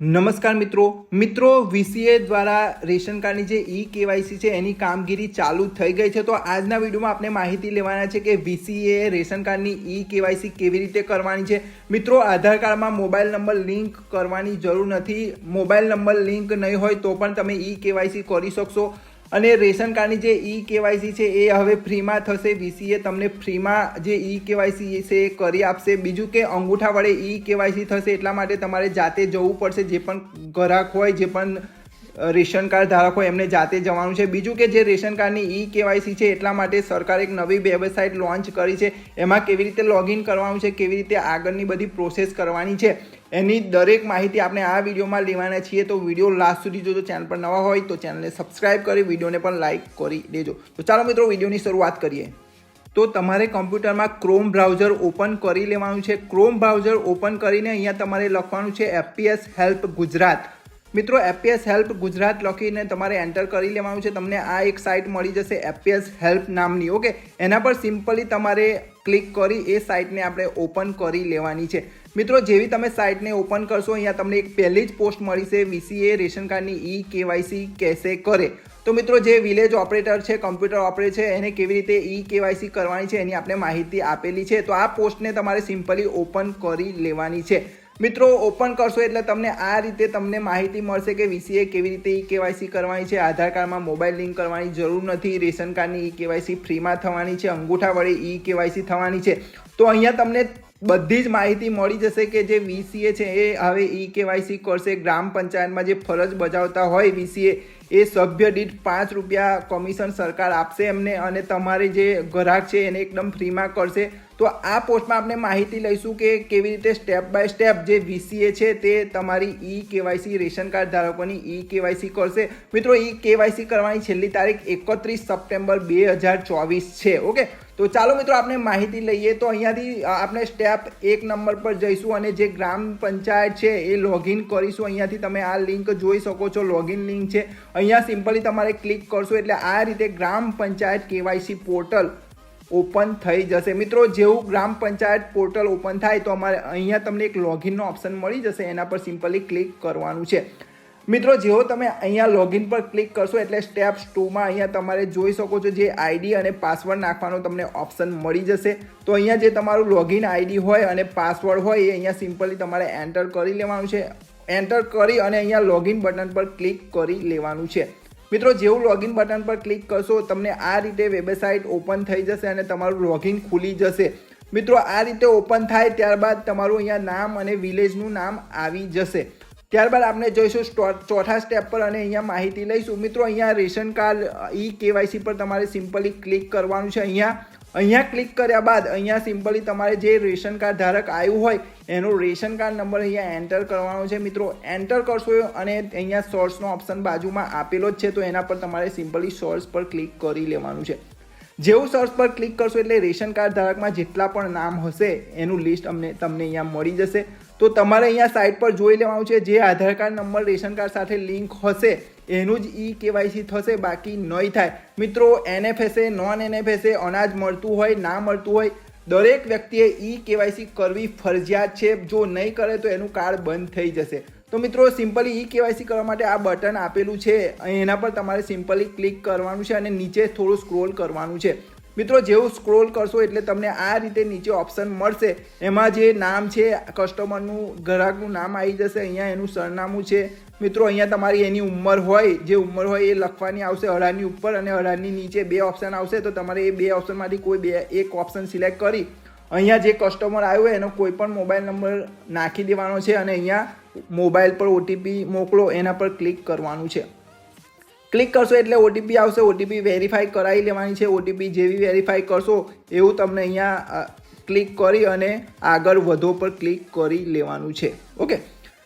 નમસ્કાર મિત્રો વીસીએ દ્વારા રેશન કાર્ડની જે ઈ કેવાયસી છે એની કામગીરી ચાલુ થઈ ગઈ છે। તો આજના વિડીયોમાં આપણે માહિતી લેવાના છે કે વીસીએ રેશન કાર્ડની ઈ કેવાયસી કેવી રીતે કરવાની છે। મિત્રો આધાર કાર્ડમાં મોબાઈલ નંબર લિંક કરવાની જરૂર નથી। મોબાઈલ નંબર લિંક નહીં હોય તો પણ તમે ઈ કેવાયસી કરી શકશો। અને રેશન કાર્ડની જે ઈ કેવાયસી છે એ હવે ફ્રીમાં થશે। વીસીએ તમને ફ્રીમાં જે ઈ કેવાયસી છે એ કરી આપશે। બીજું કે અંગૂઠા વડે ઈ કેવાયસી થશે, એટલા માટે તમારે જાતે જવું પડશે। જે પણ ગ્રાહક હોય, જે પણ રેશન કાર્ડ ધારક હોય એમને જાતે જવાનું છે। બીજું કે જે રેશન કાર્ડની ઈ કેવાયસી છે એટલા માટે સરકારે એક નવી વેબસાઇટ લોન્ચ કરી છે। એમાં કેવી રીતે લોગિન કરવાનું છે, કેવી રીતે આગળની બધી પ્રોસેસ કરવાની છે, એની દરેક માહિતી આપણે આ વિડીયોમાં લેવાના છીએ। તો વિડીયો લાસ્ટ સુધી જોજો। ચેનલ પર નવા હોય તો ચેનલને સબસ્ક્રાઇબ કરી વિડીયોને પણ લાઇક કરી દેજો। તો ચાલો મિત્રો વિડીયોની શરૂઆત કરીએ। તો તમારે કમ્પ્યુટરમાં ક્રોમ બ્રાઉઝર ઓપન કરી લેવાનું છે। ક્રોમ બ્રાઉઝર ઓપન કરીને અહીંયા તમારે લખવાનું છે એફપીએસ હેલ્પ ગુજરાત। મિત્રો એફપીએસ હેલ્પ ગુજરાત લખીને તમારે એન્ટર કરી લેવાનું છે। તમને આ એક સાઇટ મળી જશે એફપીએસ હેલ્પ નામની। ઓકે, એના પર સિમ્પલી તમારે ક્લિક કરી એ સાઇટને આપણે ઓપન કરી લેવાની છે। મિત્રો જેવી તમે સાઇટને ઓપન કરશો અહીંયા તમને એક પહેલી જ પોસ્ટ મળી છે વીસીએ રેશન કાર્ડની ઈ કેવાયસી કેસે કરે। તો મિત્રો જે વિલેજ ઓપરેટર છે, કમ્પ્યુટર ઓપરેટર છે, એને કેવી રીતે ઈ કેવાયસી કરવાની છે એની આપણે માહિતી આપેલી છે। તો આ પોસ્ટને તમારે સિમ્પલી ઓપન કરી લેવાની છે। મિત્રો ઓપન કરશો એટલે તમને આ રીતે તમને માહિતી મળશે કે વીસીએ કેવી રીતે ઈ કેવાયસી કરવાની છે। આધાર કાર્ડમાં મોબાઈલ લિંક કરવાની જરૂર નથી। રેશન કાર્ડની ઈ કેવાયસી ફ્રીમાં થવાની છે। અંગૂઠા વડે ઈ કેવાયસી થવાની છે। તો અહીંયા તમને બધી જ માહિતી મળી જશે કે જે વીસીએ છે એ હવે ઈ કેવાયસી કરશે। ગ્રામ પંચાયતમાં જે ફરજ બજાવતા હોય વીસીએ એ સભ્ય દીઠ 5 રૂપિયા કમિશન સરકાર આપશે એમને, અને તમારે જે ગ્રાહક છે એને એકદમ ફ્રીમાં કરશે। તો આ પોસ્ટમાં આપણે માહિતી લઈશું કે કેવી રીતે સ્ટેપ બાય સ્ટેપ જે વીસીએ છે તે તમારી e KYC ration card ધારકોની e KYC કરશે। મિત્રો ઈ કેવાયસી કરવાની છેલ્લી તારીખ 31 સપ્ટેમ્બર 2024 છે। ઓકે, તો ચાલો મિત્રો આપણે માહિતી લઈએ। તો અહીંયાથી આપણે સ્ટેપ 1 નંબર પર જઈશું અને જે ગ્રામ પંચાયત છે એ લોગિન કરીશું। અહીંયાથી તમે આ લિંક જોઈ શકો છો, લોગિન લિંક છે। અહીંયા સિમ્પલી તમારે ક્લિક કરશો એટલે આ રીતે ગ્રામ પંચાયત કેવાયસી પોર્ટલ ઓપન થઈ જશે। મિત્રો જેવું ગ્રામ પંચાયત પોર્ટલ ઓપન થાય તો અમારે અહીંયા તમને એક લોગિનનો ઓપ્શન મળી જશે, એના પર સિમ્પલી ક્લિક કરવાનું છે। મિત્રો જેવો તમે અહીંયા લોગિન પર ક્લિક કરશો એટલે સ્ટેપ 2માં અહીંયા તમારે જોઈ શકો છો જે આઈડી અને પાસવર્ડ નાખવાનો તમને ઓપ્શન મળી જશે। તો અહીંયા જે તમારું લોગિન આઈડી હોય અને પાસવર્ડ હોય એ અહીંયા સિમ્પલી તમારે એન્ટર કરી લેવાનું છે। એન્ટર કરી અને અહીંયા લોગિન બટન પર ક્લિક કરી લેવાનું છે। મિત્રો જેવું લોગિન બટન પર ક્લિક કરશો તમને આ રીતે વેબસાઇટ ઓપન થઈ જશે અને તમારું લોગિન ખુલી જશે। મિત્રો આ રીતે ઓપન થાય ત્યારબાદ તમારું અહીંયા નામ અને વિલેજનું નામ આવી જશે। ત્યારબાદ આપણે જોઈશું ચોથા સ્ટેપ પર અને અહીંયા માહિતી લઈશું। મિત્રો અહીંયા રેશન કાર્ડ ઈ કેવાયસી પર તમારે સિમ્પલી ક્લિક કરવાનું છે। અહીંયા ક્લિક કર્યા બાદ અહીંયા સિમ્પલી તમારે જે રેશન કાર્ડ ધારક આવ્યું હોય એનો રેશન કાર્ડ નંબર અહીંયા એન્ટર કરવાનો છે। મિત્રો એન્ટર કરશો અને અહીંયા સોર્સનો ઓપ્શન બાજુમાં આપેલો જ છે, તો એના પર તમારે સિમ્પલી સોર્સ પર ક્લિક કરી લેવાનું છે। જેવું સર્ચ પર ક્લિક કરશો એટલે રેશન કાર્ડ ધારકમાં જેટલા પણ નામ હશે એનું લિસ્ટ તમને અહીંયા મળી જશે। તો તમારે અહીંયા સાઇટ પર જોઈ લેવાનું છે જે આધાર કાર્ડ નંબર રેશન કાર્ડ સાથે લિંક હશે એનું જ ઈ કેવાયસી થશે, બાકી નહીં થાય। મિત્રો એનએફએસએ, નોન એનએફએસએ, અનાજ મળતું હોય ના મળતું હોય, દરેક વ્યક્તિએ ઈ કેવાયસી કરવી ફરજિયાત છે। જો નહીં કરે તો એનું કાર્ડ બંધ થઈ જશે। તો મિત્રો સિમ્પલી ઈ કેવાયસી કરવા માટે આ બટન આપેલું છે, એના પર તમારે સિમ્પલી ક્લિક કરવાનું છે અને નીચે થોડું સ્ક્રોલ કરવાનું છે। મિત્રો જેવું સ્ક્રોલ કરશો એટલે તમને આ રીતે નીચે ઓપ્શન મળશે, એમાં જે નામ છે કસ્ટમરનું, ગ્રાહકનું નામ આવી જશે। અહીંયા એનું સરનામું છે। મિત્રો અહીંયા તમારી એની ઉંમર હોય, જે ઉંમર હોય એ લખવાની આવશે 18ની ઉપર, અને 18ની નીચે 2 ઓપ્શન આવશે। તો તમારે એ 2 ઓપ્શનમાંથી કોઈ એક ઓપ્શન સિલેક્ટ કરી અહીંયા જે કસ્ટમર આવ્યો હોય એનો કોઈ પણ મોબાઈલ નંબર નાખી દેવાનો છે અને અહીંયા મોબાઈલ પર ઓટીપી મોકલો એના પર ક્લિક કરવાનું છે। ક્લિક કરશો એટલે ઓટીપી આવશે, ઓટીપી વેરીફાઈ કરાવી લેવાની છે। ઓટીપી જેવી વેરીફાઈ કરશો એવું તમને અહીંયા ક્લિક કરી અને આગળ વધો પર ક્લિક કરી લેવાનું છે। ઓકે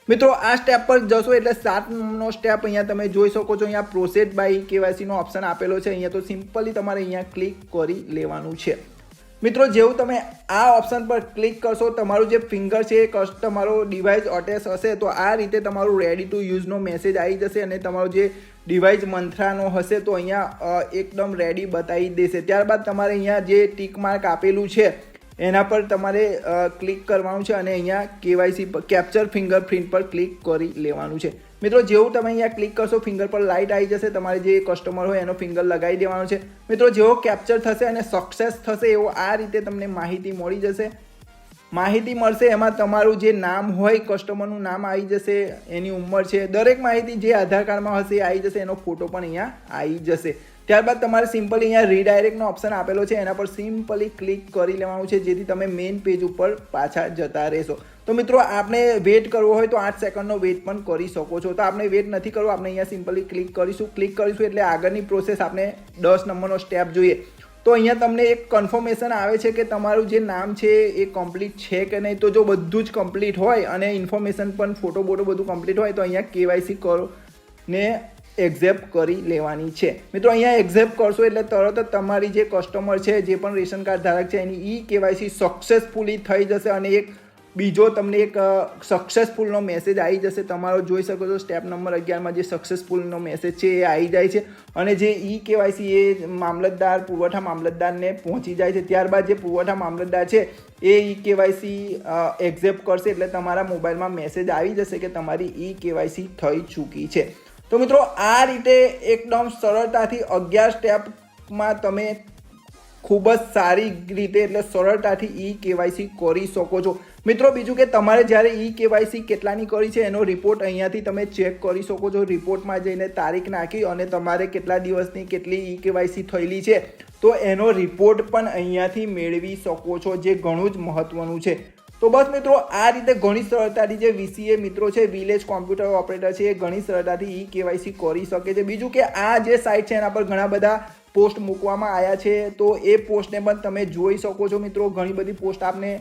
મિત્રો આ સ્ટેપ પર જશો એટલે 7નો સ્ટેપ અહીંયા તમે જોઈ શકો છો, અહીંયા પ્રોસેસ બાય કેવાયસીનો ઓપ્શન આપેલો છે। અહીંયા તો સિમ્પલી તમારે અહીંયા ક્લિક કરી લેવાનું છે। મિત્રો જેવું તમે આ ઓપ્શન પર ક્લિક કરશો તમારું જે ફિંગર છે એ તમારો ડિવાઇસ અટેચ હશે તો આ રીતે તમારું રેડી ટુ યુઝનો મેસેજ આવી જશે અને તમારો જે ડિવાઇસ મંથરાનો હશે તો અહીંયા એકદમ રેડી બતાવી દેશે। ત્યારબાદ તમારે અહીંયા જે ટીક માર્ક આપેલું છે એના પર તમારે ક્લિક કરવાનું છે અને અહીંયા કેવાયસી પર કેપ્ચર ફિંગરપ્રિન્ટ પર ક્લિક કરી લેવાનું છે. મિત્રો જેવું તમે અહીંયા ક્લિક કરશો ફિંગર પર લાઇટ આવી જશે, તમારે જે કસ્ટમર હોય એનો ફિંગર લગાવી દેવાનો છે. મિત્રો જેવો કેપ્ચર થશે અને સક્સેસ થશે એવો આ રીતે તમને માહિતી મળી જશે. માહિતી મળશે, એમાં તમારું જે નામ હોય કસ્ટમરનું નામ આવી જશે, એની ઉંમર છે, દરેક માહિતી જે આધાર કાર્ડમાં હશે એ આવી જશે, એનો ફોટો પણ અહીંયા આવી જશે. ત્યારબાદ તમારે સિમ્પલી અહીંયા રીડાયરેક્ટનો ઓપ્શન આપેલો છે, એના પર સિમ્પલી ક્લિક કરી લેવાનું છે, જેથી તમે મેઇન પેજ ઉપર પાછા જતા રહેશો. તો મિત્રો આપણે વેટ કરવો હોય તો 8 સેકન્ડનો વેટ પણ કરી શકો છો. તો આપણે વેટ નથી કરવો, આપણે અહીંયા સિમ્પલી ક્લિક કરીશું એટલે આગળની પ્રોસેસ આપણે 10 નંબરનો સ્ટેપ જોઈએ. તો અહીંયા તમને એક કન્ફર્મેશન આવે છે કે તમારું જે નામ છે એ કમ્પ્લીટ છે કે નહીં. તો જો બધું જ કમ્પ્લીટ હોય અને ઇન્ફોર્મેશન પણ ફોટો બધું કમ્પ્લીટ હોય તો અહીંયા કેવાયસી કરો ને એક્સેપ્ટ કરી લેવાની છે. મિત્રો અહીંયા એક્સેપ્ટ કરશો એટલે તરત જ તમારી જે કસ્ટમર છે, જે પણ રેશન કાર્ડ ધારક છે, એની કેવાયસી સક્સેસફુલી થઈ જશે અને એક બીજો તમને એક સક્સેસફુલનો મેસેજ આવી જશે. તમારો જોઈ શકો છો સ્ટેપ નંબર 11માં જે સક્સેસફુલનો મેસેજ છે એ આવી જાય છે અને જે કેવાયસી એ મામલતદાર પુરવઠા મામલતદારને પહોંચી જાય છે. ત્યારબાદ જે પુરવઠા મામલતદાર છે એ કેવાયસી એક્સેપ્ટ કરશે એટલે તમારા મોબાઈલમાં મેસેજ આવી જશે કે તમારી કેવાયસી થઈ ચૂકી છે. તો મિત્રો આ રીતે એકદમ સરળતાથી 11 સ્ટેપમાં તમે ખૂબ જ સારી રીતે એટલે સરળતાથી કેવાયસી કરી શકો છો. મિત્રો બીજું કે તમારે જ્યારે કેવાયસી કેટલાની કરી છે એનો રિપોર્ટ અહીંયાથી તમે ચેક કરી શકો છો. રિપોર્ટમાં જઈને તારીખ નાખી અને તમારે કેટલા દિવસની કેટલી કેવાયસી થયેલી છે તો એનો રિપોર્ટ પણ અહીંયાથી મેળવી શકો છો, જે ઘણું જ મહત્વનું છે. તો બસ મિત્રો આ રીતે ઘણી સરળતાથી જે VCA મિત્રો છે, વિલેજ કોમ્પ્યુટર ઓપરેટર છે, એ ઘણી સરળતાથી કેવાયસી કરી શકે છે. બીજું કે આ જે સાઇટ છે એના પર ઘણા બધા પોસ્ટ મૂકવામાં આવ્યા છે, તો એ પોસ્ટને પણ તમે જોઈ શકો છો. મિત્રો ઘણી બધી પોસ્ટ આપને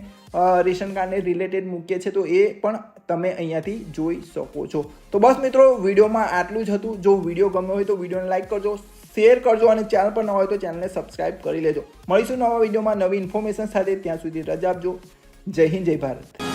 રેશન કાર્ડને રિલેટેડ મૂકીએ છે, તો એ પણ તમે અહીંયાથી જોઈ શકો છો. તો બસ મિત્રો વિડીયોમાં આટલું જ હતું. જો વિડીયો ગમ્યો હોય તો વિડીયોને લાઇક કરજો, શેર કરજો અને ચેનલ પર ન હોય તો ચેનલને સબસ્ક્રાઇબ કરી લેજો. મળીશું નવા વિડીયોમાં નવી ઇન્ફોર્મેશન સાથે. ત્યાં સુધી રજા આપજો. જય હિન્દ, જય ભારત.